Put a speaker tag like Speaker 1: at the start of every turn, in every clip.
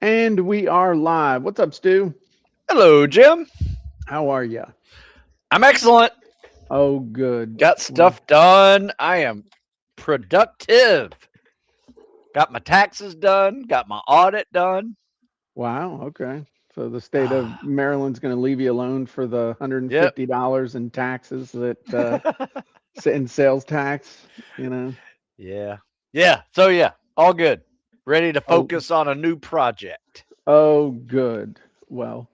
Speaker 1: And we are live. What's up, Stu?
Speaker 2: Hello, Jim.
Speaker 1: How are you?
Speaker 2: I'm excellent.
Speaker 1: Oh, good.
Speaker 2: Got
Speaker 1: Well,
Speaker 2: stuff done. I am productive. Got my taxes done. Got my audit done.
Speaker 1: wow. Okay. So the state of Maryland's going to leave you alone for the
Speaker 2: Yep.
Speaker 1: $150 in taxes that in sales tax. You know.
Speaker 2: Yeah. Yeah. So, yeah, all good. Ready to
Speaker 1: Oh,
Speaker 2: focus on a new project.
Speaker 1: oh, good. Well,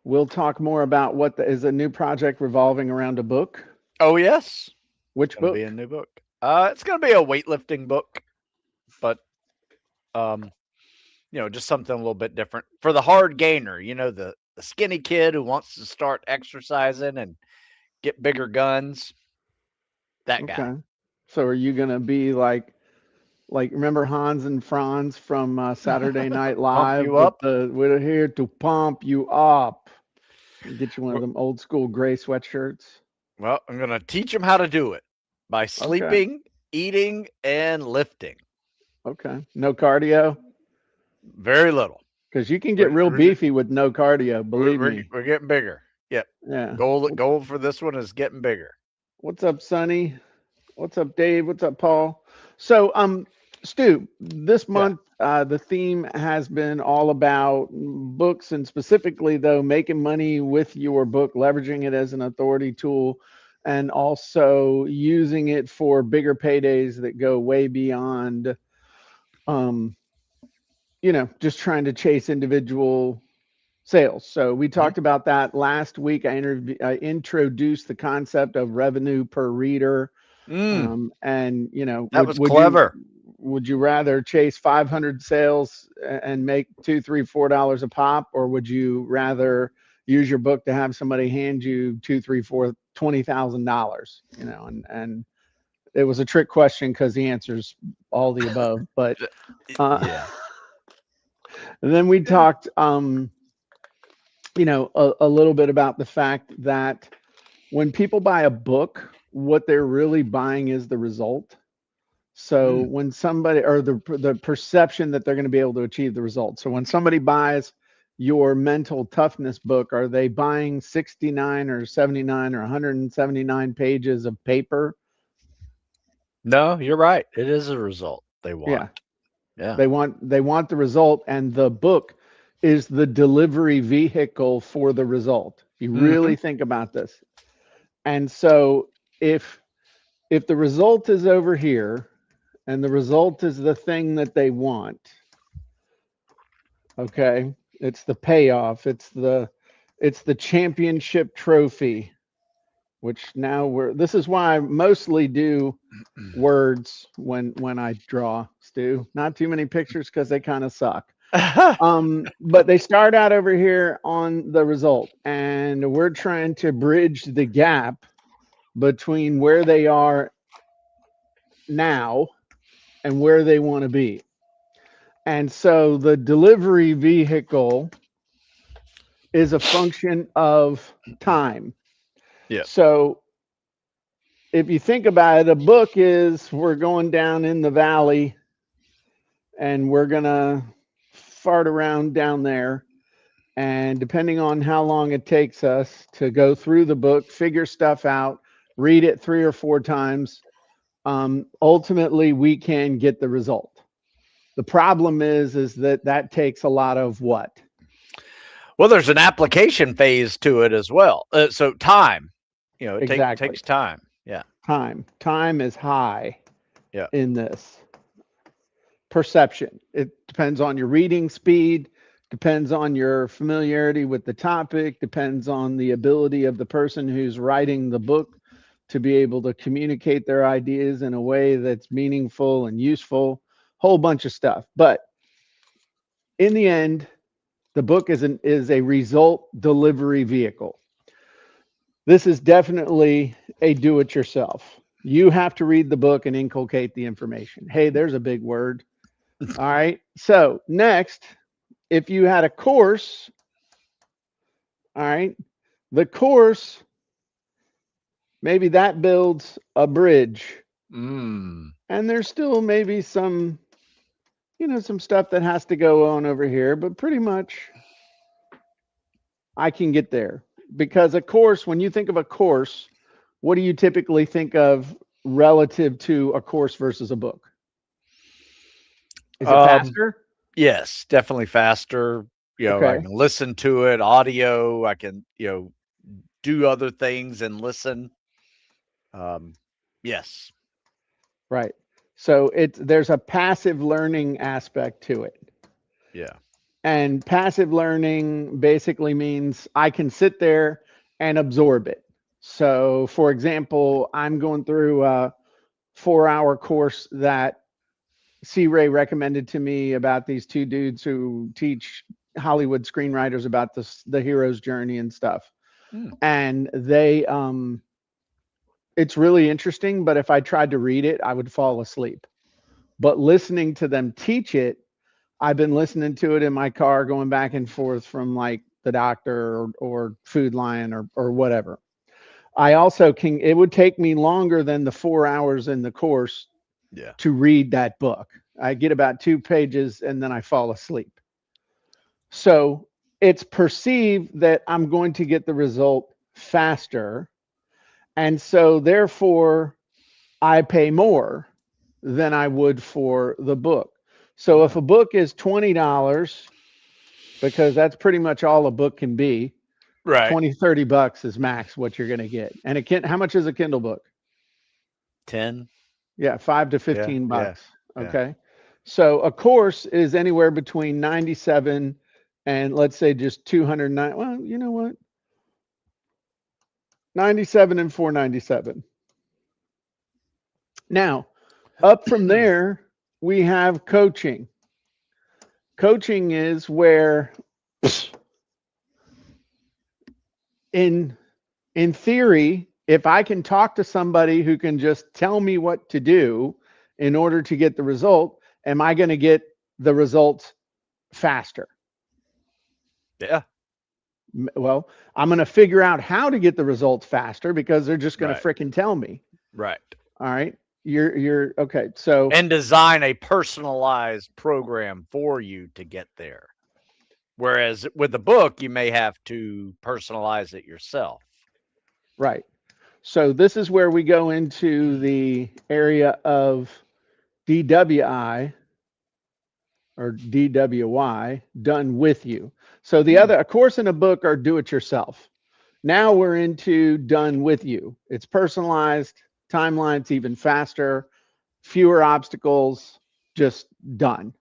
Speaker 1: we'll talk more about what is a new project revolving around a book.
Speaker 2: Oh, yes.
Speaker 1: Which
Speaker 2: Going to be a
Speaker 1: book?
Speaker 2: new book. It's going to be a weightlifting book, but, um, just something a little bit different for the hard gainer, the skinny kid who wants to start exercising and get bigger guns. That guy.
Speaker 1: Okay. So are you going to be like remember Hans and Franz from Saturday Night
Speaker 2: Pump
Speaker 1: Live
Speaker 2: you
Speaker 1: with
Speaker 2: up.
Speaker 1: the "We're here to pump you up." Get you one of
Speaker 2: Well,
Speaker 1: them old school gray sweatshirts.
Speaker 2: I'm going to teach them how to do it by
Speaker 1: Okay,
Speaker 2: sleeping, eating, and lifting.
Speaker 1: okay. No cardio,
Speaker 2: Very little.
Speaker 1: because you can get
Speaker 2: We're,
Speaker 1: real
Speaker 2: we're,
Speaker 1: beefy with no cardio.
Speaker 2: we're,
Speaker 1: Believe
Speaker 2: we're
Speaker 1: me.
Speaker 2: we're getting bigger. Yep.
Speaker 1: Yeah.
Speaker 2: Goal for this one is getting bigger.
Speaker 1: What's up, Sonny? What's up, Dave? What's up, Paul? So, Stu, this
Speaker 2: Yeah.
Speaker 1: month the theme has been all about books, and specifically, though, making money with your book, leveraging it as an authority tool, and also using it for bigger paydays that go way beyond, um, just trying to chase individual sales. So we
Speaker 2: Mhm.
Speaker 1: talked about that last week. I introduced the concept of revenue per reader.
Speaker 2: Mm,
Speaker 1: And
Speaker 2: that
Speaker 1: would
Speaker 2: was
Speaker 1: would you
Speaker 2: clever.
Speaker 1: would you rather chase 500 sales and make two, three, $4 a pop, or would you rather use your book to have somebody hand you two, three, four, $20,000? And it was a trick question because the answer's all the above. But uh,
Speaker 2: Yeah.
Speaker 1: and then we talked, a little bit about the fact that when people buy a book, what they're really buying is the result. So
Speaker 2: Mm,
Speaker 1: when somebody, or the perception that they're going to be able to achieve the result. So when somebody buys your mental toughness book, are they buying 69 or 79 or 179 pages of paper?
Speaker 2: no, you're right. It is a result they want.
Speaker 1: Yeah,
Speaker 2: Yeah.
Speaker 1: they want the result, and the book is the delivery vehicle for the result. You
Speaker 2: Hmm.
Speaker 1: really think about this. And so if if the result is over here and the result is the thing that they want, okay, it's the payoff, it's the championship trophy, which now this is why I mostly do words when I draw, Stu. Not too many pictures because they kind of suck. But they start out over here on the result, and we're trying to bridge the gap between where they are now and where they want to be. And so the delivery vehicle is a function of time.
Speaker 2: Yeah.
Speaker 1: So if you think about it, a book is we're going down in the valley and we're going to fart around down there. And depending on how long it takes us to go through the book, figure stuff out, read it three or four times, ultimately we can get the result. The problem is that takes a lot of what?
Speaker 2: Well, there's an application phase to it as well. So time, it
Speaker 1: Exactly.
Speaker 2: takes time. Yeah.
Speaker 1: Time is high
Speaker 2: Yeah.
Speaker 1: in this. Perception. It depends on your reading speed, depends on your familiarity with the topic, depends on the ability of the person who's writing the book to be able to communicate their ideas in a way that's meaningful and useful, whole bunch of stuff. But in the end, the book is a result delivery vehicle. This is definitely a do it yourself. You have to read the book and inculcate the information. Hey, there's a big word. All right. So, next, if you had a course, all right, the course, maybe that builds a bridge.
Speaker 2: Mm.
Speaker 1: And there's still maybe some some stuff that has to go on over here, but pretty much I can get there. Because a course, when you think of a course, what do you typically think of relative to a course versus a book? Is it
Speaker 2: Um,
Speaker 1: faster?
Speaker 2: yes, definitely faster. I
Speaker 1: Okay,
Speaker 2: can listen to it, audio. I can, do other things and listen. Um, yes.
Speaker 1: right. So there's a passive learning aspect to it.
Speaker 2: Yeah.
Speaker 1: And passive learning basically means I can sit there and absorb it. So, for example, I'm going through a 4 hour course that C. Ray recommended to me about these two dudes who teach Hollywood screenwriters about the hero's journey and stuff.
Speaker 2: Mm,
Speaker 1: And it's really interesting, but if I tried to read it, I would fall asleep. But listening to them teach it, I've been listening to it in my car going back and forth from like the doctor or Food Lion or whatever. I also can, it would take me longer than the 4 hours in the course
Speaker 2: yeah.
Speaker 1: to read that book. I get about 2 pages and then I fall asleep. So it's perceived that I'm going to get the result faster. And so therefore, I pay more than I would for the book. So if
Speaker 2: Ah,
Speaker 1: a book is $20, because that's pretty much all a book can be,
Speaker 2: right.
Speaker 1: 20, $30 is max what you're going to get. And it can, how much is a Kindle book?
Speaker 2: 10.
Speaker 1: Yeah, five to
Speaker 2: Yeah.
Speaker 1: 15
Speaker 2: Yeah.
Speaker 1: bucks.
Speaker 2: Yeah.
Speaker 1: Okay. So a course is anywhere between 97 and let's say just 209. Well, you know what? 97 and 497. Now, up from there, we have coaching. Coaching is where in in theory, if I can talk to somebody who can just tell me what to do in order to get the result, am I going to get the results faster?
Speaker 2: Yeah.
Speaker 1: Well, I'm going to figure out how to get the results faster because they're just going to
Speaker 2: Right.
Speaker 1: fricking tell me.
Speaker 2: Right.
Speaker 1: All right. You're okay. So,
Speaker 2: And design a personalized program for you to get there. Whereas with the book, you may have to personalize it yourself.
Speaker 1: right. So this is where we go into the area of DWI or DWY, done with you. So the
Speaker 2: Mm,
Speaker 1: other, a course and a book are do it yourself. Now we're into done with you. It's personalized, timelines even faster, fewer obstacles, just done.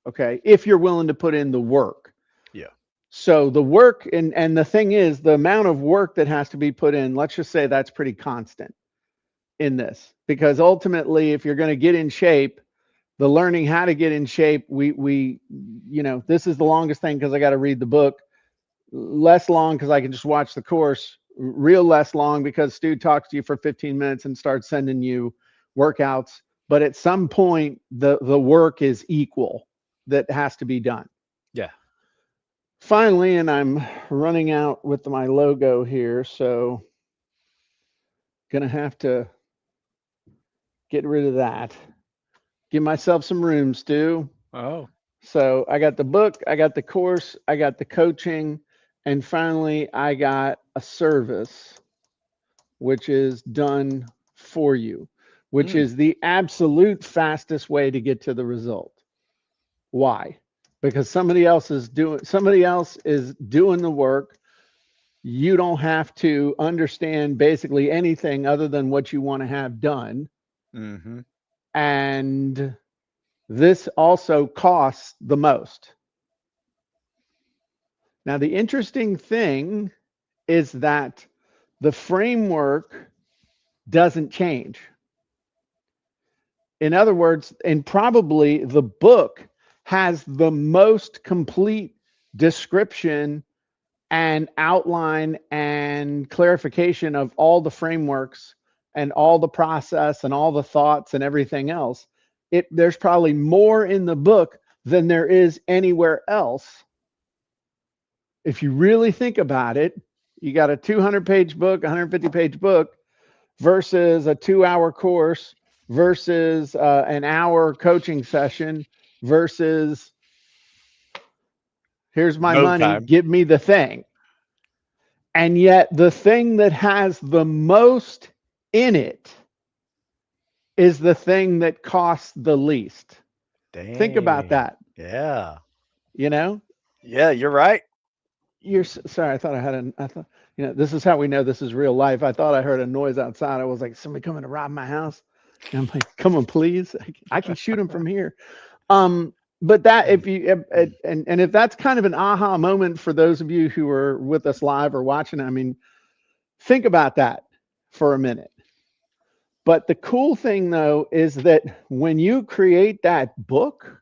Speaker 1: Okay. If you're willing to put in the work.
Speaker 2: yeah.
Speaker 1: So the work and the thing is the amount of work that has to be put in, let's just say that's pretty constant in this because ultimately if you're going to get in shape, the learning how to get in shape, we this is the longest thing because I got to read the book, less long because I can just watch the course, real less long because Stu talks to you for 15 minutes and starts sending you workouts. But at some point, the work is equal that has to be done.
Speaker 2: Yeah.
Speaker 1: Finally, and I'm running out with my logo here, so gonna have to get rid of that. Give myself some room, Stu.
Speaker 2: Oh.
Speaker 1: So I got the book, I got the course, I got the coaching, and finally I got a service, which is done for you, which
Speaker 2: Mm,
Speaker 1: is the absolute fastest way to get to the result. Why? Because somebody else is doing the work. You don't have to understand basically anything other than what you want to have done.
Speaker 2: mm-hmm.
Speaker 1: And this also costs the most. Now, the interesting thing is that the framework doesn't change. In other words, and probably the book has the most complete description and outline and clarification of all the frameworks and all the process and all the thoughts and everything else. There's probably more in the book than there is anywhere else. If you really think about it, you got a 200-page book, 150-page book versus a 2 hour course versus an hour coaching session versus here's my
Speaker 2: No
Speaker 1: money,
Speaker 2: time.
Speaker 1: give me the thing. And yet the thing that has the most in it is the thing that costs the least. Think about
Speaker 2: Dang.
Speaker 1: that.
Speaker 2: Yeah.
Speaker 1: You know,
Speaker 2: Yeah, you're right.
Speaker 1: sorry. I thought I thought, this is how we know this is real life. I thought I heard a noise outside. I was like, somebody coming to rob my house. And I'm like, come on, please. I can shoot him from here. Um, but that if you and if that's kind of an aha moment for those of you who are with us live or watching, I mean, think about that for a minute. But the cool thing though is that when you create that book,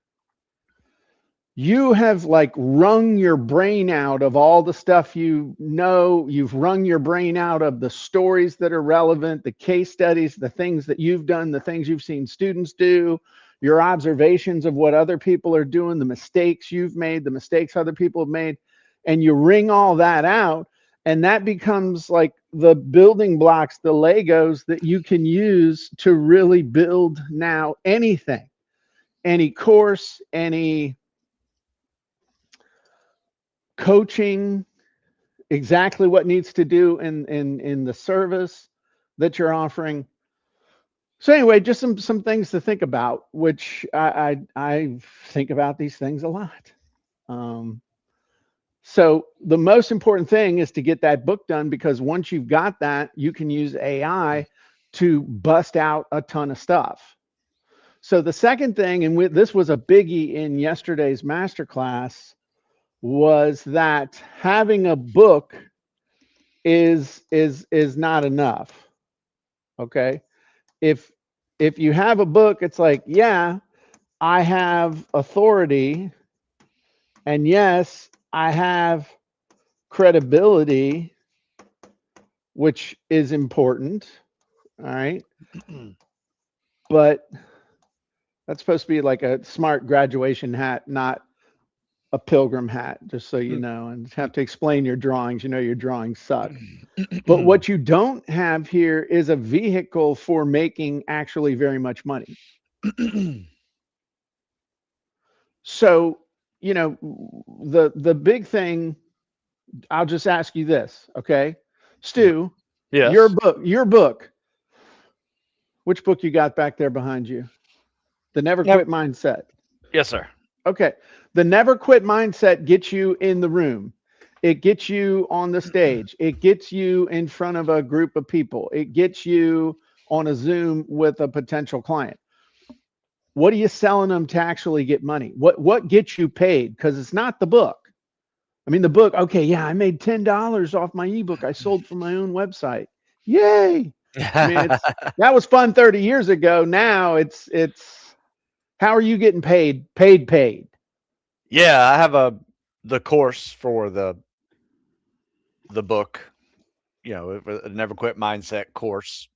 Speaker 1: you have like wrung your brain out of all the stuff you've wrung your brain out of the stories that are relevant, the case studies, the things that you've done, the things you've seen students do, your observations of what other people are doing, the mistakes you've made, the mistakes other people have made, and you wring all that out, and that becomes like the building blocks, the Legos that you can use to really build now anything, any course, any coaching, exactly what needs to do in the service that you're offering. So anyway, just some things to think about, which I think about these things a lot. Um, so the most important thing is to get that book done, because once you've got that, you can use AI to bust out a ton of stuff. So the second thing, and this was a biggie in yesterday's masterclass, was that having a book is not enough. Okay, if you have a book, it's like, yeah, I have authority, and yes, I have credibility, which is important. All right, but that's supposed to be like a smart graduation hat, not a pilgrim hat, just so you know, and have to explain your drawings. Your drawings suck. But what you don't have here is a vehicle for making actually very much money. So, the big thing, I'll just ask you this, okay? Stu,
Speaker 2: Yes.
Speaker 1: your book, which book you got back there behind you? The Never
Speaker 2: Never.
Speaker 1: Quit Mindset.
Speaker 2: Yes, sir.
Speaker 1: Okay. The Never Quit Mindset gets you in the room. It gets you on the stage. It gets you in front of a group of people. It gets you on a Zoom with a potential client. What are you selling them to actually get money? What gets you paid? Because it's not the book. I mean, the book, okay, yeah, I made $10 off my ebook I sold from my own website. Yay. I mean, that was fun 30 years ago. Now it's how are you getting paid? Paid.
Speaker 2: Yeah, I have the course for the book, a Never Quit Mindset course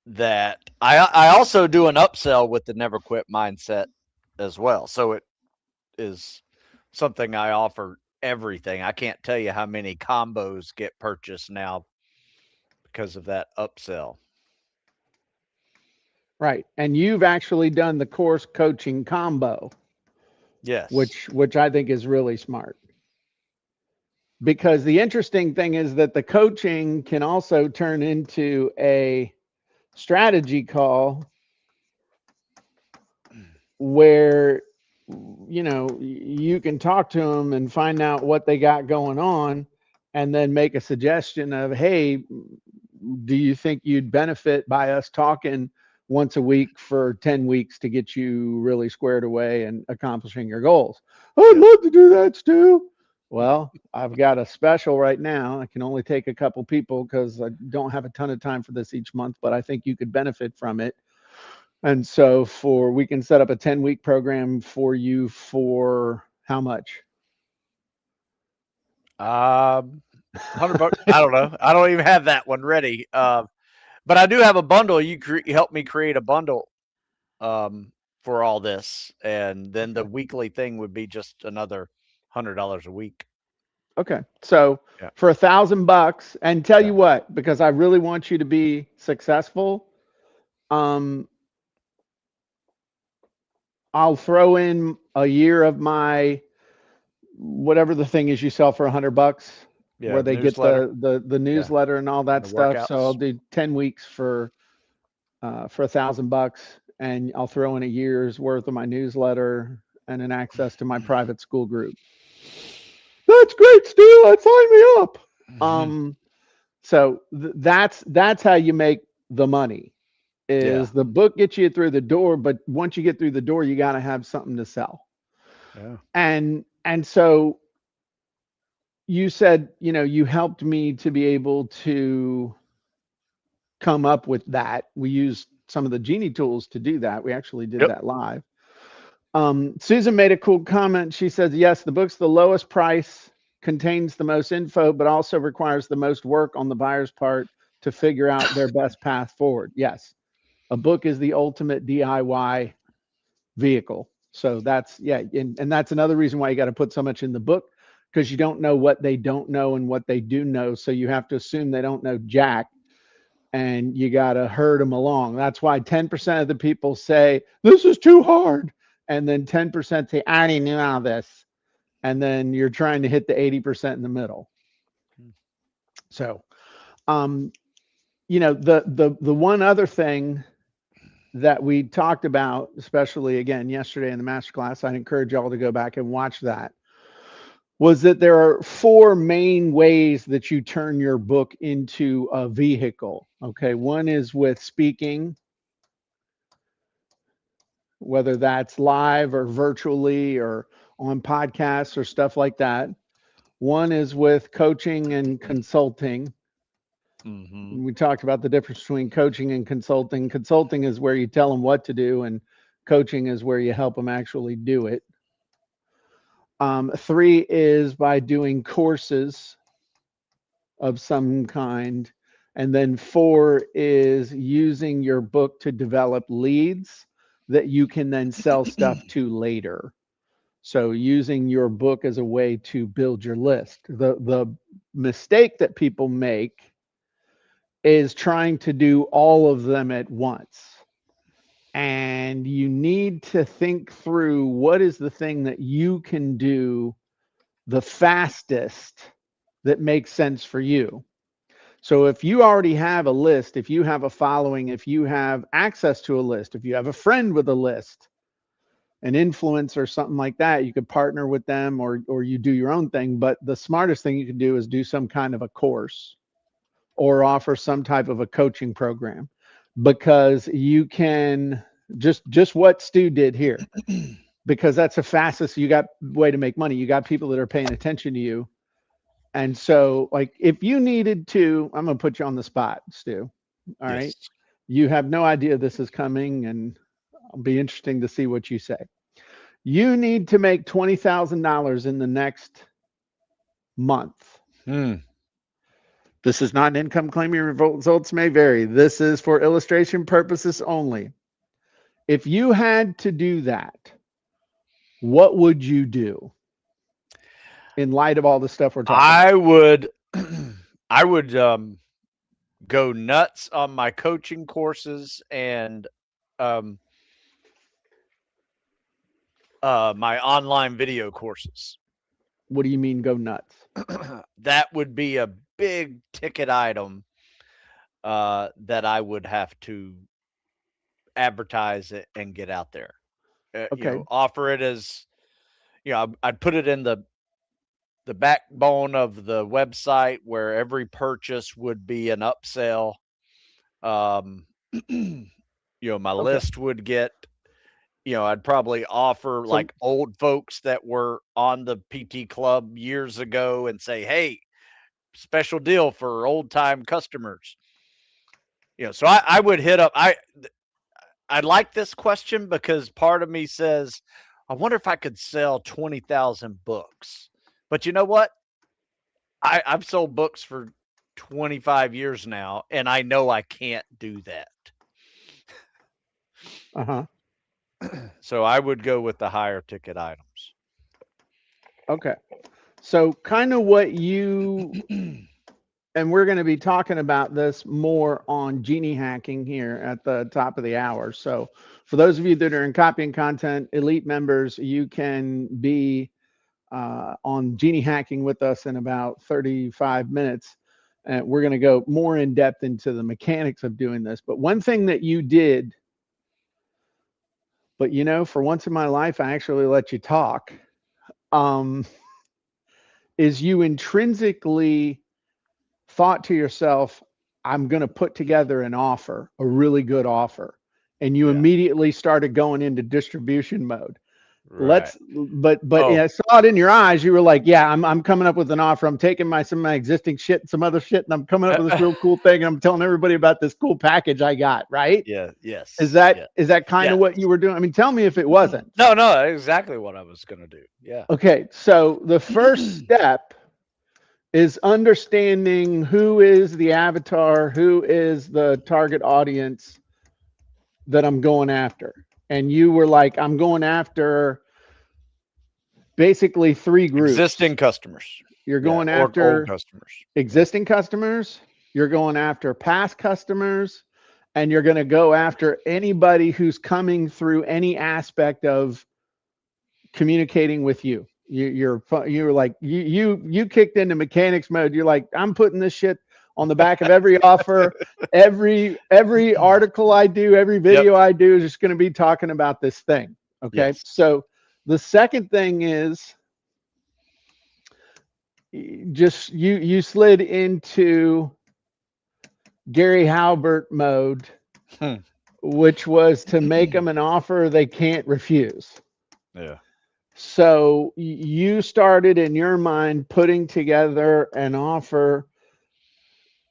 Speaker 2: that I also do an upsell with the Never Quit Mindset as well. So it is something I offer everything. I can't tell you how many combos get purchased now because of that upsell.
Speaker 1: Right. And you've actually done the course coaching combo,
Speaker 2: Yes.
Speaker 1: which I think is really smart. Because the interesting thing is that the coaching can also turn into a strategy call where you can talk to them and find out what they got going on, and then make a suggestion of, hey, do you think you'd benefit by us talking once a week for 10 weeks to get you really squared away and accomplishing your goals? I'd
Speaker 2: Yep.
Speaker 1: love to do that, Stu. Well, I've got a special right now. I can only take a couple people because I don't have a ton of time for this each month, but I think you could benefit from it. And so we can set up a 10-week program for you for how much?
Speaker 2: 100 bucks. I don't know. I don't even have that one ready. But I do have a bundle. You helped me create a bundle for all this, and then the
Speaker 1: Okay.
Speaker 2: weekly thing would be just another $100 a week.
Speaker 1: Okay. So
Speaker 2: Yeah.
Speaker 1: for $1,000, and tell
Speaker 2: Yeah.
Speaker 1: you what, because I really want you to be successful, um, I'll throw in a year of my whatever the thing is you sell for $100,
Speaker 2: Yeah,
Speaker 1: where they get
Speaker 2: newsletter.
Speaker 1: the
Speaker 2: Yeah,
Speaker 1: newsletter and all
Speaker 2: and
Speaker 1: that
Speaker 2: the
Speaker 1: stuff. So I'll
Speaker 2: workouts.
Speaker 1: do 10 weeks for $1,000, and I'll throw in a year's worth of my newsletter and an access to my private school group. That's great, Stu. I'd sign me up.
Speaker 2: Hmm.
Speaker 1: Um, so that's how you make the money.
Speaker 2: Yeah,
Speaker 1: Is the book gets you through the door, but once you get through the door, you got to have something to sell.
Speaker 2: yeah,
Speaker 1: And so you said, you helped me to be able to come up with that. We used some of the Genie tools to do that. We actually did
Speaker 2: yep.
Speaker 1: that live. Susan made a cool comment. She says, yes, the book's the lowest price, contains the most info, but also requires the most work on the buyer's part to figure out their best path forward. Yes, a book is the ultimate DIY vehicle. So that's, yeah. And that's another reason why you got to put so much in the book, because you don't know what they don't know and what they do know. So you have to assume they don't know jack, and you got to herd them along. That's why 10% of the people say, this is too hard. And then 10% say, I already knew all this. And then you're trying to hit the 80% in the middle. So, um, the one other thing that we talked about, especially again yesterday in the masterclass, I'd encourage y'all to go back and watch that, was that there are four main ways that you turn your book into a vehicle. Okay. One is with speaking, whether that's live or virtually or on podcasts or stuff like that. One is with coaching and consulting.
Speaker 2: Hmm.
Speaker 1: We talked about the difference between coaching and consulting. Consulting is where you tell them what to do, and coaching is where you help them actually do it. Three is by doing courses of some kind. And then four is using your book to develop leads that you can then sell stuff to later. So using your book as a way to build your list. The mistake that people make is trying to do all of them at once. And you need to think through what is the thing that you can do the fastest that makes sense for you. So if you already have a list, if you have a following, if you have access to a list, if you have a friend with a list, an influencer or something like that, you could partner with them, or you do your own thing. But the smartest thing you can do is do some kind of a course or offer some type of a coaching program, because you can just what Stu did here, because that's the fastest you got way to make money. You got people that are paying attention to you. And so, like, if you needed to, I'm going to put you on the spot, Stu. All right.
Speaker 2: Yes.
Speaker 1: You have no idea this is coming, and it'll be interesting to see what you say. You need to make $20,000 in the next month.
Speaker 2: Hmm.
Speaker 1: This is not an income claim. Your results may vary. This is for illustration purposes only. If you had to do that, what would you do in light of all the stuff we're talking about?
Speaker 2: I would, I would go nuts on my coaching courses and um, my online video courses.
Speaker 1: What do you mean go nuts?
Speaker 2: That would be a big ticket item that I would have to advertise it and get out there.
Speaker 1: Okay.
Speaker 2: Offer it as I'd put it in the backbone of the website where every purchase would be an upsell. Um, my
Speaker 1: Okay.
Speaker 2: list would get. I'd probably offer
Speaker 1: So
Speaker 2: like old folks that were on the PT club years ago and say, "Hey, special deal for old time customers." So I would hit up. I like this question because part of me says, I wonder if I could sell 20,000 books. But you know what? I've sold books for 25 years now, and I know I can't do that.
Speaker 1: uh-huh.
Speaker 2: So I would go with the higher ticket items.
Speaker 1: Okay. So kind of what you and we're going to be talking about this more on genie hacking here at the top of the hour. So for those of you that are in Copy and Content Elite members, you can be on genie hacking with us in about 35 minutes. And we're going to go more in depth into the mechanics of doing this. But one thing that you did, but you know, for once in my life, I actually let you talk, um, is you intrinsically thought to yourself, I'm going to put together an offer, a really good offer. And you
Speaker 2: Yeah.
Speaker 1: immediately started going into distribution mode.
Speaker 2: Right.
Speaker 1: But
Speaker 2: Oh,
Speaker 1: I saw it in your eyes. You were like, yeah, I'm coming up with an offer. I'm taking some of my existing shit, some other shit, and I'm coming up with this real cool thing. And I'm telling everybody about this cool package I got, right?
Speaker 2: yeah.
Speaker 1: Is
Speaker 2: Yes.
Speaker 1: that
Speaker 2: Yeah.
Speaker 1: is that kind of
Speaker 2: Yes.
Speaker 1: what you were doing? I mean, tell me if it wasn't.
Speaker 2: No, no, exactly what I was gonna do. Yeah.
Speaker 1: Okay, so the first step is understanding who is the avatar, who is the target audience that I'm going after. And you were like, I'm going after basically three groups.
Speaker 2: Existing customers.
Speaker 1: You're
Speaker 2: Yeah.
Speaker 1: going
Speaker 2: Or old
Speaker 1: after
Speaker 2: customers. Yeah.
Speaker 1: existing customers, you're going after past customers, and you're going to go after anybody who's coming through any aspect of communicating with you. You're like you kicked into mechanics mode. You're like, I'm putting this shit on the back of every offer, every article I do, every
Speaker 2: Yep.
Speaker 1: video I do is just going to be talking about this thing. Okay,
Speaker 2: Yes.
Speaker 1: so the second thing is just you slid into Gary Halbert mode,
Speaker 2: Hmm.
Speaker 1: which was to make them an offer they can't refuse.
Speaker 2: Yeah.
Speaker 1: So you started in your mind putting together an offer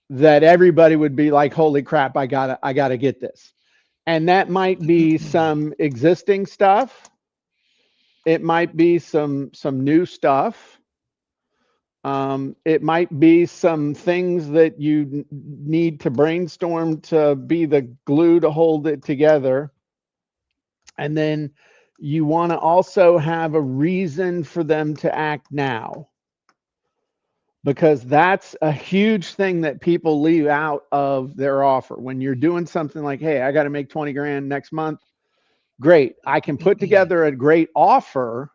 Speaker 1: that everybody would be like, holy crap, I gotta get this. And that might be some existing stuff. It might be some new stuff. It might be some things that you need to brainstorm to be the glue to hold it together. And then you want to also have a reason for them to act now, because that's a huge thing that people leave out of their offer. When you're doing something like, hey, I got to make 20 grand next month, great. I can put together a great offer,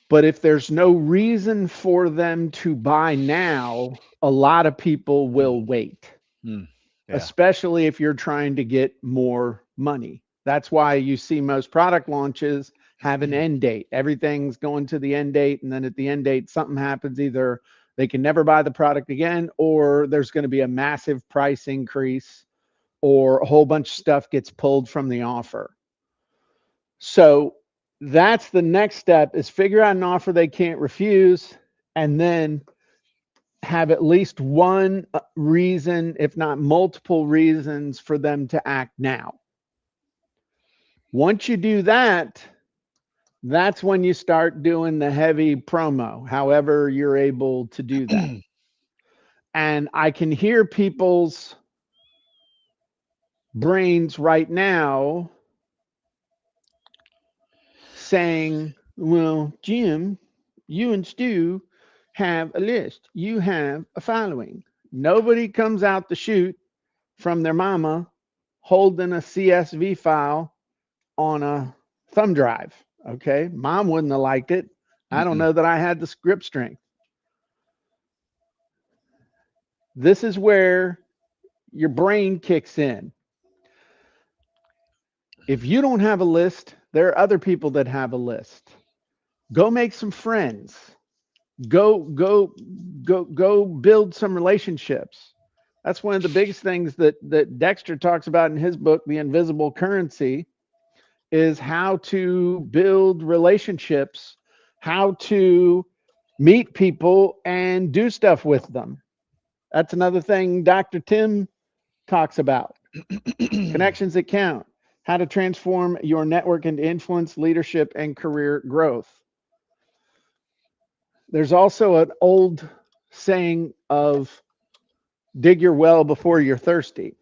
Speaker 1: but if there's no reason for them to buy now, a lot of people will wait,
Speaker 2: Hmm. Yeah.
Speaker 1: especially if you're trying to get more money. That's why you see most product launches have an end date. Everything's going to the end date. And then at the end date, something happens. Either they can never buy the product again, or there's going to be a massive price increase, or a whole bunch of stuff gets pulled from the offer. So that's the next step, is figure out an offer they can't refuse, and then have at least one reason, if not multiple reasons, for them to act now. Once you do that, that's when you start doing the heavy promo, however you're able to do that. And I can hear people's brains right now saying, well, Jim, you and Stu have a list, you have a following. Nobody comes out the chute from their mama holding a CSV file on a thumb drive. Okay. Mom wouldn't have liked it. I don't
Speaker 2: Mm-mm.
Speaker 1: know that I had the script strength. This is where your brain kicks in. If you don't have a list, there are other people that have a list. Go make some friends. Go build some relationships. That's one of the biggest things that Dexter talks about in his book, The Invisible Currency, is how to build relationships, how to meet people and do stuff with them. That's another thing Dr. Tim talks about. Connections that count, how to transform your network into influence, leadership, and career growth. There's also an old saying of dig your well before you're thirsty,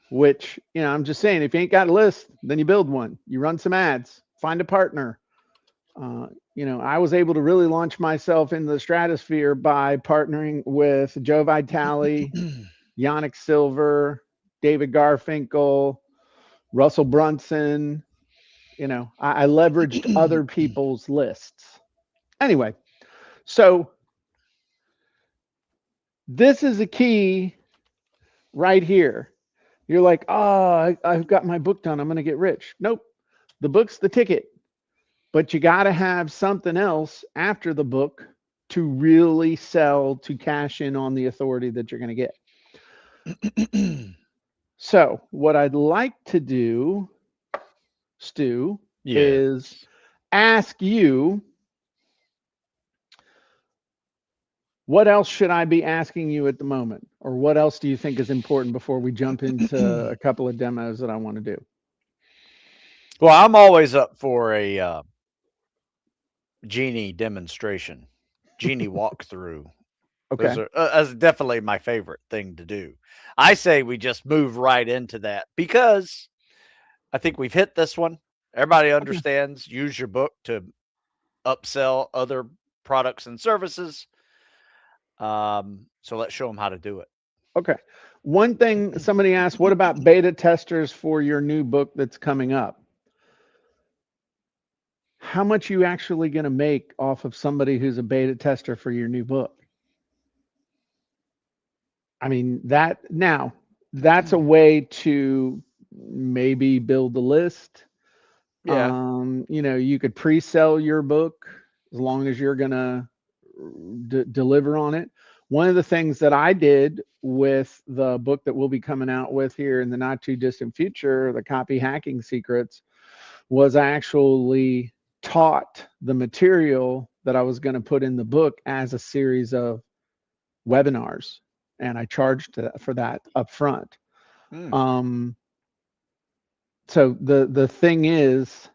Speaker 1: which, I'm just saying, if you ain't got a list, then you build one. You run some ads, find a partner, I was able to really launch myself into the stratosphere by partnering with Joe Vitale, Yannick Silver, David Garfinkel, Russell Brunson. I leveraged other people's lists. Anyway, so this is a key right here. You're like, oh, I've got my book done. I'm going to get rich. Nope. The book's the ticket, but you got to have something else after the book to really sell, to cash in on the authority that you're going to get. So, what I'd like to do, Stu, is
Speaker 2: Yes.
Speaker 1: ask you, what else should I be asking you at the moment? Or what else do you think is important before we jump into a couple of demos that I want to do?
Speaker 2: Well, I'm always up for a genie demonstration, genie walkthrough. Those
Speaker 1: Okay.
Speaker 2: are that's definitely my favorite thing to do. I say we just move right into that because I think we've hit this one. Everybody
Speaker 1: Okay.
Speaker 2: understands. Use your book to upsell other products and services. So let's show them how to do it.
Speaker 1: Okay. One thing somebody asked, what about beta testers for your new book that's coming up? How much you actually going to make off of somebody who's a beta tester for your new book? I mean, that's a way to maybe build the list.
Speaker 2: Yeah.
Speaker 1: You could pre-sell your book as long as you're going to deliver on it. One of the things that I did with the book that we'll be coming out with here in the not too distant future, the Copy Hacking Secrets, was I actually taught the material that I was going to put in the book as a series of webinars, and I charged for that up front.
Speaker 2: Mm.
Speaker 1: Um, so the thing is,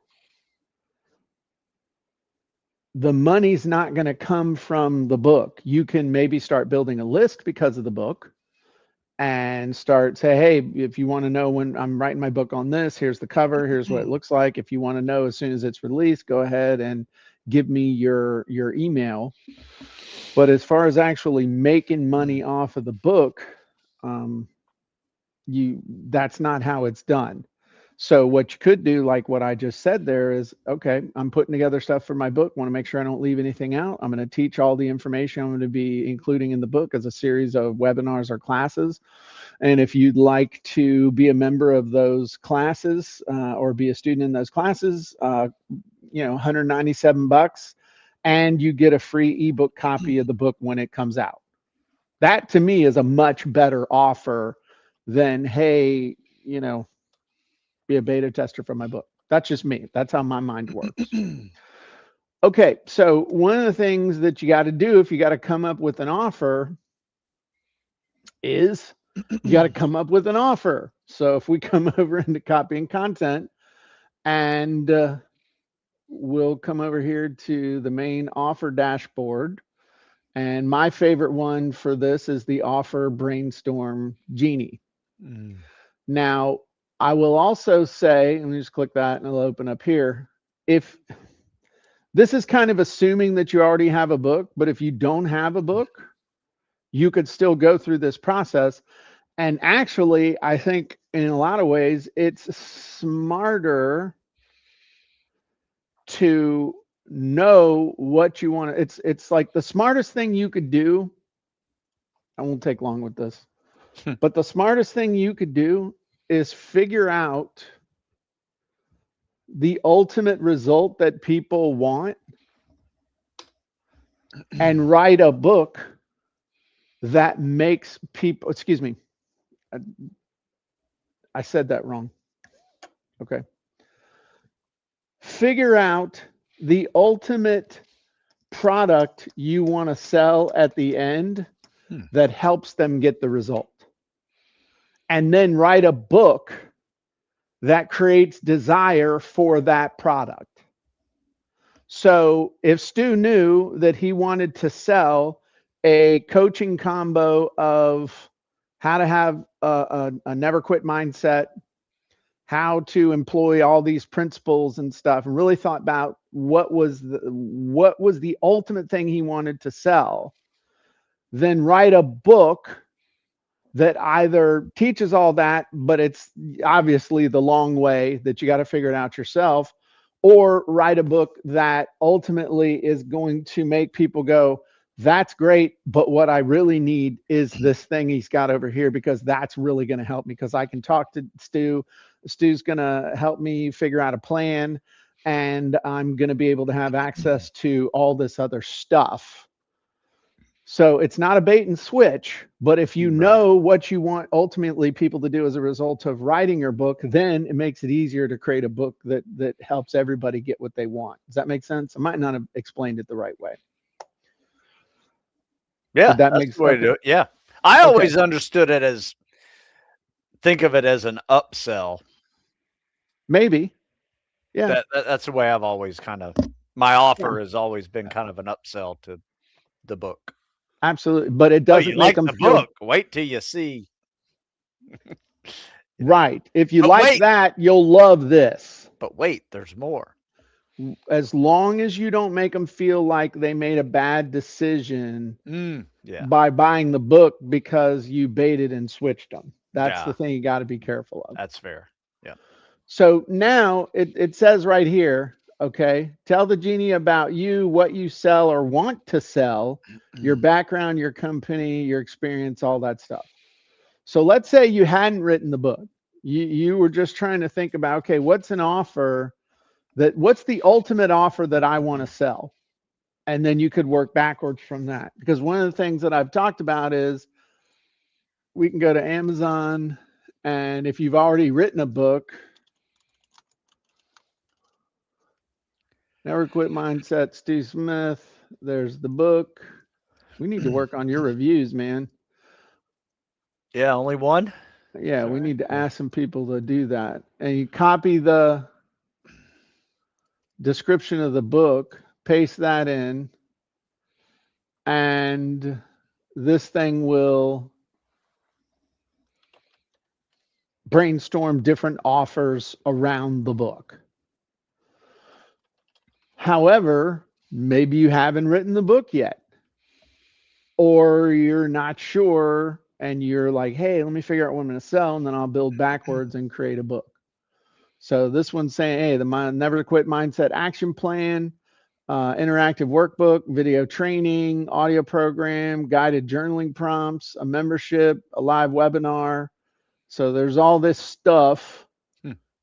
Speaker 1: the money's not going to come from the book. You can maybe start building a list because of the book and start say, hey, if you want to know when I'm writing my book on this, here's the cover, here's what it looks like. If you want to know as soon as it's released, go ahead and give me your email. But as far as actually making money off of the book, um, that's not how it's done. So what you could do, like what I just said there, is okay, I'm putting together stuff for my book, want to make sure I don't leave anything out. I'm going to teach all the information I'm going to be including in the book as a series of webinars or classes. And if you'd like to be a member of those classes or be a student in those classes, 197 bucks, and you get a free ebook copy of the book when it comes out. That to me is a much better offer than, hey, be a beta tester for my book. That's just me. That's how my mind works. Okay, so one of the things that you got to do if you got to come up with an offer is you got to come up with an offer. So if we come over into copy and content, and we'll come over here to the main offer dashboard. And my favorite one for this is the offer brainstorm genie. Now, I will also say, let me just click that and it'll open up here. If this is kind of assuming that you already have a book, but if you don't have a book, you could still go through this process. And actually, I think in a lot of ways, it's smarter to know what you want to. It's like the smartest thing you could do. I won't take long with this, but the smartest thing you could do is figure out the ultimate result that people want and write a book that makes people, excuse me, I said that wrong. Okay. Figure out the ultimate product you want to sell at the end that helps them get the result. And then write a book that creates desire for that product. So if Stu knew that he wanted to sell a coaching combo of how to have a never quit mindset, how to employ all these principles and stuff, and really thought about what was the ultimate thing he wanted to sell, then write a book that either teaches all that, but it's obviously the long way that you got to figure it out yourself, or write a book that ultimately is going to make people go, that's great, but what I really need is this thing he's got over here, because that's really going to help me, because I can talk to Stu. Stu's going to help me figure out a plan, and I'm going to be able to have access to all this other stuff. So it's not a bait and switch, but if you know what you want ultimately people to do as a result of writing your book, then it makes it easier to create a book that helps everybody get what they want. Does that make sense? I might not have explained it the right way.
Speaker 2: Yeah,
Speaker 1: Did that
Speaker 2: that's
Speaker 1: make
Speaker 2: the way to
Speaker 1: okay?
Speaker 2: do it. Yeah. I
Speaker 1: Okay.
Speaker 2: always understood it as, think of it as an upsell.
Speaker 1: Maybe. Yeah.
Speaker 2: That's the way I've always kind of, my
Speaker 1: Yeah.
Speaker 2: offer has always been kind of an upsell to the book.
Speaker 1: Absolutely. But it
Speaker 2: Oh, you
Speaker 1: doesn't make
Speaker 2: like
Speaker 1: them
Speaker 2: the
Speaker 1: feel
Speaker 2: book? Wait till you see, you know.
Speaker 1: right. If you
Speaker 2: But
Speaker 1: like
Speaker 2: wait,
Speaker 1: that, you'll love this.
Speaker 2: but wait, there's more.
Speaker 1: As long as you don't make them feel like they made a bad decision
Speaker 2: Yeah.
Speaker 1: by buying the book because you baited and switched them. That's the
Speaker 2: Yeah,
Speaker 1: thing you got to be careful of.
Speaker 2: that's fair. Yeah.
Speaker 1: So now it says right here, okay, tell the genie about you, what you sell or want to sell, your background, your company, your experience, all that stuff. So let's say you hadn't written the book. You were just trying to think about, okay, what's an offer what's the ultimate offer that I want to sell? And then you could work backwards from that. Because one of the things that I've talked about is we can go to Amazon, and if you've already written a book, Never Quit Mindset, Stu Smith, there's the book. We need to work on your reviews, man.
Speaker 2: Yeah, only one?
Speaker 1: Yeah,
Speaker 2: All
Speaker 1: we
Speaker 2: right.
Speaker 1: need to ask some people to do that. And you copy the description of the book, paste that in, and this thing will brainstorm different offers around the book. However, maybe you haven't written the book yet, or you're not sure and you're like, hey, let me figure out what I'm going to sell, and then I'll build backwards and create a book. So this one's saying, hey, the Never Quit Mindset Action Plan, interactive workbook, video training, audio program, guided journaling prompts, a membership, a live webinar. So there's all this stuff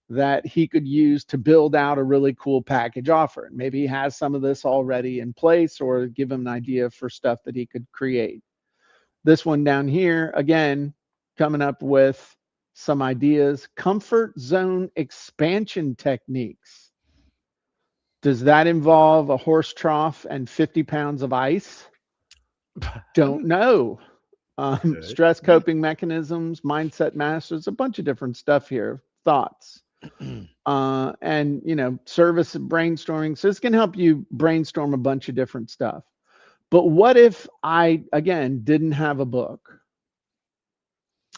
Speaker 1: that he could use to build out a really cool package offer. Maybe he has some of this already in place, or give him an idea for stuff that he could create. This one down here, again, coming up with some ideas. Comfort zone expansion techniques. Does that involve a horse trough and 50 pounds of ice? Don't know.
Speaker 2: Good.
Speaker 1: Stress coping mechanisms, mindset masters, a bunch of different stuff here. Thoughts. And service brainstorming. So this can help you brainstorm a bunch of different stuff. But what if I, again, didn't have a book?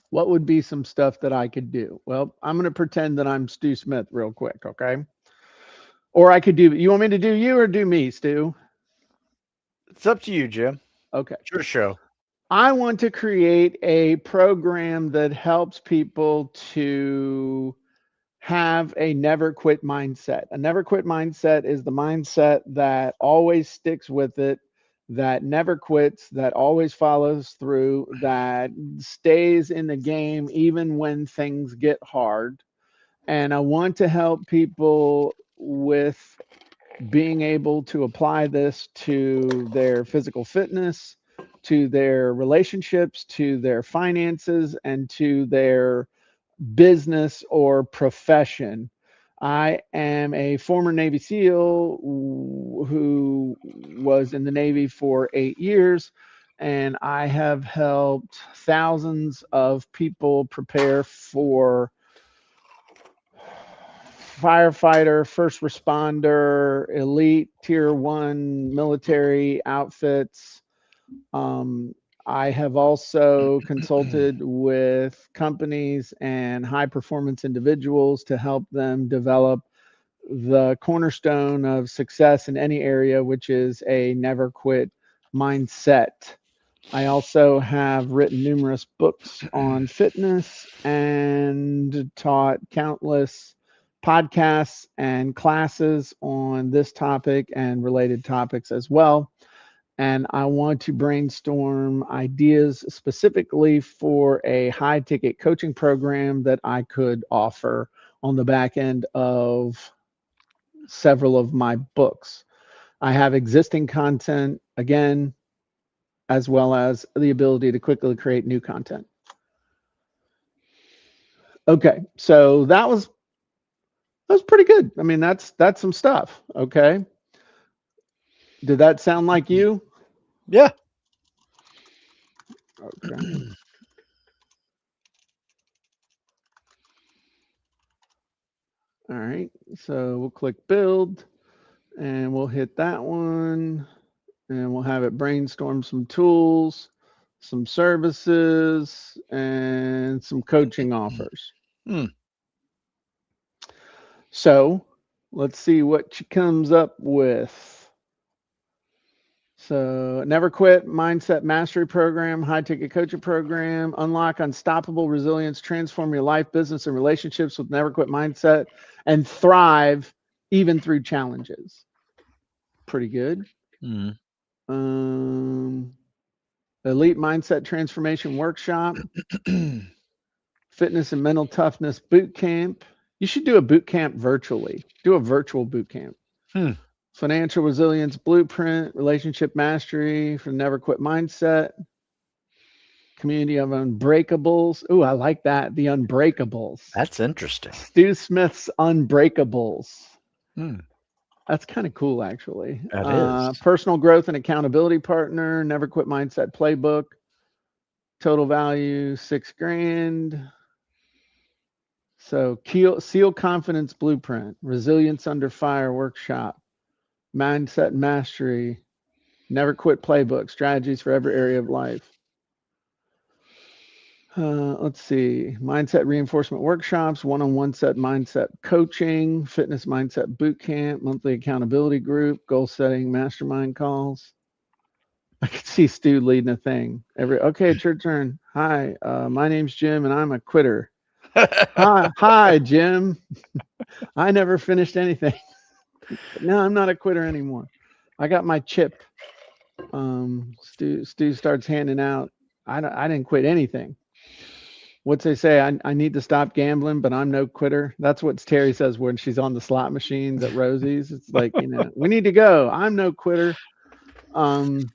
Speaker 1: What would be some stuff that I could do? Well, I'm going to pretend that I'm Stu Smith real quick, okay? Or I could do, you want me to do you or do me, Stu?
Speaker 2: It's up to you, Jim.
Speaker 1: Okay.
Speaker 2: It's your show.
Speaker 1: I want to create a program that helps people to have a never quit mindset. A never quit mindset is the mindset that always sticks with it, that never quits, that always follows through, that stays in the game even when things get hard. And I want to help people with being able to apply this to their physical fitness, to their relationships, to their finances, and to their business or profession. I am a former Navy SEAL who was in the Navy for 8 years, and I have helped thousands of people prepare for firefighter, first responder, elite tier one military outfits. Um, I have also consulted with companies and high performance individuals to help them develop the cornerstone of success in any area, which is a never quit mindset. I also have written numerous books on fitness and taught countless podcasts and classes on this topic and related topics as well. And I want to brainstorm ideas specifically for a high ticket coaching program that I could offer on the back end of several of my books. I have existing content, again, as well as the ability to quickly create new content. Okay, so that was pretty good. I mean, that's some stuff. Okay, did that sound like you?
Speaker 2: Yeah.
Speaker 1: Okay, all right. So we'll click build, and we'll hit that one, and we'll have it brainstorm some tools, some services, and some coaching offers.
Speaker 2: Hmm.
Speaker 1: So let's see what she comes up with. So, Never Quit Mindset Mastery Program, High Ticket Coaching Program, Unlock Unstoppable Resilience, Transform Your Life, Business, and Relationships with Never Quit Mindset, and Thrive even through challenges. Pretty good.
Speaker 2: Hmm.
Speaker 1: Um, Elite Mindset Transformation Workshop, Fitness and Mental Toughness Boot Camp. You should do a boot camp virtually. Do a virtual boot camp.
Speaker 2: Hmm.
Speaker 1: Financial Resilience Blueprint, Relationship Mastery for Never Quit Mindset, Community of Unbreakables. Ooh, I like that. The Unbreakables.
Speaker 2: That's interesting.
Speaker 1: Stu Smith's Unbreakables.
Speaker 2: Hmm.
Speaker 1: That's kind of cool, actually.
Speaker 2: That is.
Speaker 1: Personal Growth and Accountability Partner, Never Quit Mindset Playbook, total value 6 grand. So, Seal Confidence Blueprint, Resilience Under Fire Workshop, Mindset Mastery, Never Quit Playbook, Strategies for Every Area of Life. Let's see. Mindset reinforcement workshops, one-on-one set mindset coaching, fitness mindset boot camp, monthly accountability group, goal setting mastermind calls. I could see Stu leading a thing. Okay, it's your turn. Hi, my name's Jim, and I'm a quitter. Hi, Jim. I never finished anything, but now I'm not a quitter anymore. I got my chip. Stu starts handing out. I didn't quit anything. What's they say? I need to stop gambling, but I'm no quitter. That's what Terry says when she's on the slot machines at Rosie's. It's like, we need to go. I'm no quitter. Um,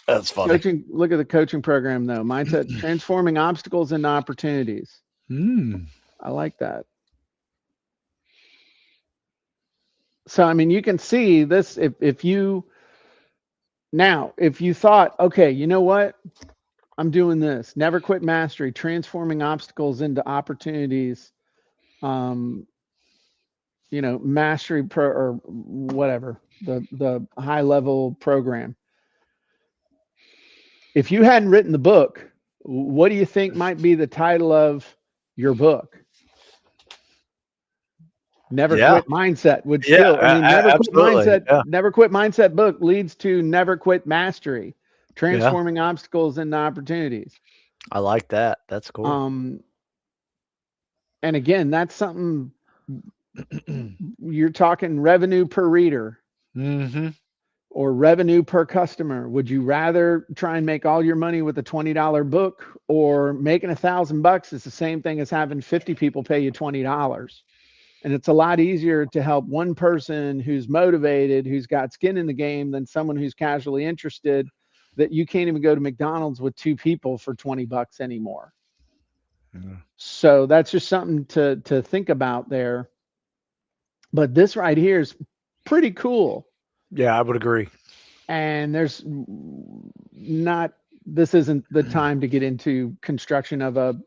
Speaker 2: That's funny.
Speaker 1: Coaching. Look at the coaching program though. Mindset transforming obstacles into opportunities.
Speaker 2: Hmm.
Speaker 1: I like that. So I mean, you can see this if you if you thought, okay, you know what? I'm doing this. Never quit mastery, transforming obstacles into opportunities. Um, mastery pro or whatever, the high level program. If you hadn't written the book, what do you think might be the title of your book? Never
Speaker 2: Yeah.
Speaker 1: Quit Mindset would
Speaker 2: Yeah.
Speaker 1: still, I mean,
Speaker 2: Absolutely. Yeah.
Speaker 1: Never Quit Mindset book leads to Never Quit Mastery,
Speaker 2: Yeah.
Speaker 1: transforming obstacles into opportunities.
Speaker 2: I like that. That's cool.
Speaker 1: Um, and again, that's something you're talking revenue per reader
Speaker 2: Mm-hmm.
Speaker 1: or revenue per customer. Would you rather try and make all your money with a $20 book, or making $1,000 is the same thing as having 50 people pay you $20? And it's a lot easier to help one person who's motivated, who's got skin in the game, than someone who's casually interested, that you can't even go to McDonald's with 2 people for $20 anymore.
Speaker 2: Yeah.
Speaker 1: So that's just something to think about there. But this right here is pretty cool.
Speaker 2: Yeah, I would agree.
Speaker 1: And not this isn't the time to get into construction of a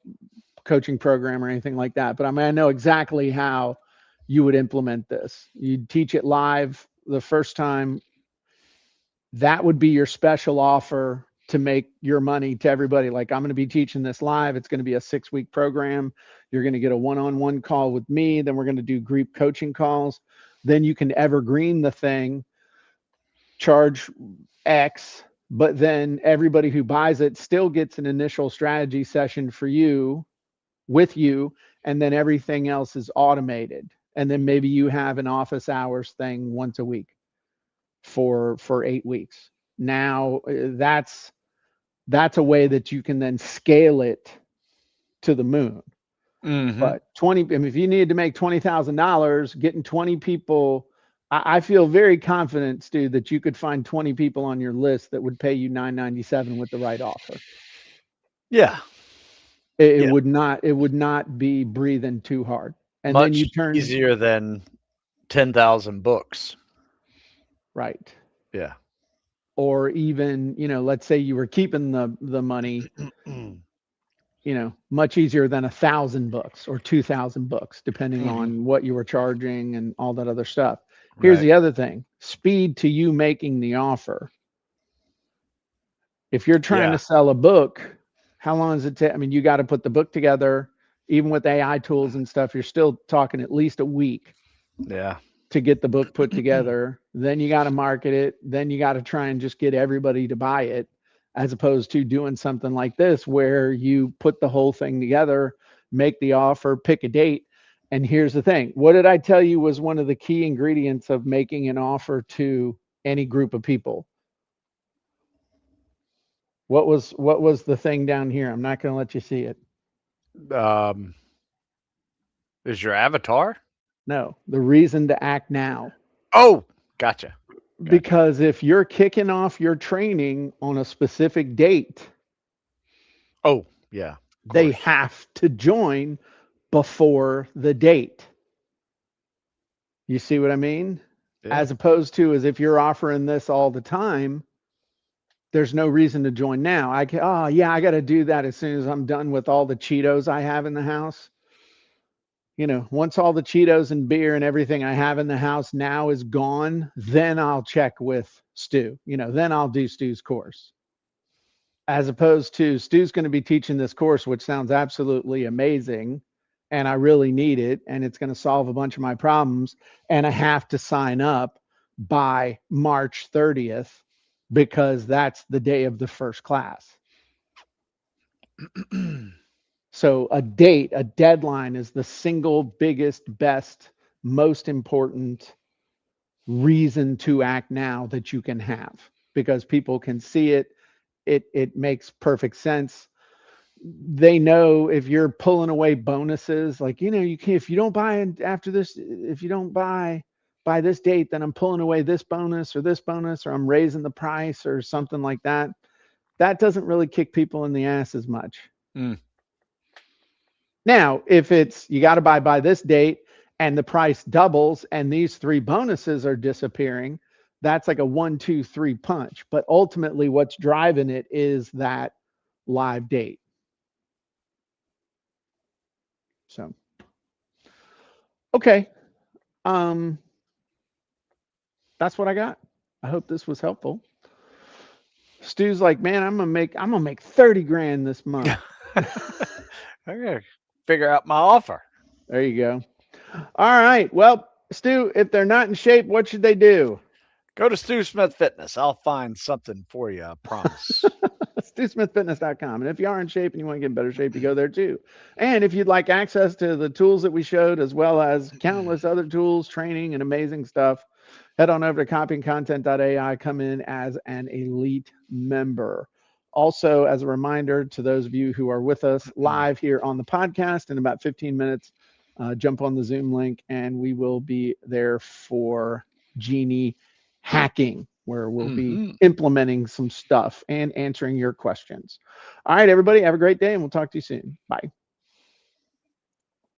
Speaker 1: coaching program or anything like that, but I mean, I know exactly how you would implement this. You'd teach it live the first time. That would be your special offer to make your money to everybody. Like, I'm going to be teaching this live. It's going to be a 6-week program. You're going to get a one-on-one call with me. Then we're going to do group coaching calls. Then you can evergreen the thing, charge X, but then everybody who buys it still gets an initial strategy session for you with you, and then everything else is automated. And then maybe you have an office hours thing once a week for 8 weeks. Now that's a way that you can then scale it to the moon.
Speaker 2: Mm-hmm.
Speaker 1: But 20, I mean, if you need to make $20,000, getting 20 people, I feel very confident, Stu, that you could find 20 people on your list that would pay you $9.97 with the right offer.
Speaker 2: Yeah.
Speaker 1: It
Speaker 2: Yeah.
Speaker 1: would not be breathing too hard. And then
Speaker 2: Much
Speaker 1: you turn
Speaker 2: easier than 10,000 books.
Speaker 1: right.
Speaker 2: Yeah.
Speaker 1: Or even, let's say you were keeping the money, much easier than 1,000 books or 2,000 books, depending
Speaker 2: Mm-hmm.
Speaker 1: on what you were charging and all that other stuff. Here's
Speaker 2: Right.
Speaker 1: the other thing: speed to you making the offer. If you're trying
Speaker 2: Yeah.
Speaker 1: to sell a book, how long does it take? I mean, you got to put the book together. Even with AI tools and stuff, you're still talking at least a week
Speaker 2: Yeah.
Speaker 1: to get the book put together. Then you got to market it. Then you got to try and just get everybody to buy it, as opposed to doing something like this where you put the whole thing together, make the offer, pick a date. And here's the thing: what did I tell you was one of the key ingredients of making an offer to any group of people? What was the thing down here? I'm not going to let you see it.
Speaker 2: Um, is your avatar?
Speaker 1: No, the reason to act now.
Speaker 2: Oh, gotcha. Gotcha.
Speaker 1: Because if you're kicking off your training on a specific date,
Speaker 2: Oh, yeah. Of
Speaker 1: they
Speaker 2: course.
Speaker 1: have to join before the date. You see what I mean?
Speaker 2: Yeah.
Speaker 1: As opposed to, as if you're offering this all the time, there's no reason to join now. Oh yeah, I got to do that as soon as I'm done with all the Cheetos I have in the house. Once all the Cheetos and beer and everything I have in the house now is gone, then I'll check with Stu. Then I'll do Stu's course. As opposed to Stu's going to be teaching this course, which sounds absolutely amazing. And I really need it. And it's going to solve a bunch of my problems. And I have to sign up by March 30th because that's the day of the first class. So a date, a deadline is the single biggest, best, most important reason to act now that you can have, because people can see it. It makes perfect sense. They know if you're pulling away bonuses, like, you can, if you don't buy after this, if you don't buy by this date, then I'm pulling away this bonus, or I'm raising the price or something like that. That doesn't really kick people in the ass as much.
Speaker 2: Mm.
Speaker 1: Now, if it's you got to buy by this date and the price doubles and these 3 bonuses are disappearing, that's like a 1, 2, 3 punch. But ultimately, what's driving it is that live date. So, okay, that's what I got. I hope this was helpful. Stu's like, man, I'm gonna make 30 grand this month.
Speaker 2: I gotta figure out my offer.
Speaker 1: There you go. All right. Well, Stu, if they're not in shape, what should they do?
Speaker 2: Go to Stu Smith Fitness. I'll find something for you, I promise.
Speaker 1: StuSmithFitness.com. And if you are in shape and you want to get in better shape, you go there too. And if you'd like access to the tools that we showed, as well as countless other tools, training, and amazing stuff, head on over to CopyandContent.AI. Come in as an elite member. Also, as a reminder to those of you who are with us live here on the podcast in about 15 minutes, jump on the Zoom link and we will be there for Genie hacking, where we'll be implementing some stuff and answering your questions. All right, everybody, have a great day and we'll talk to you soon. Bye.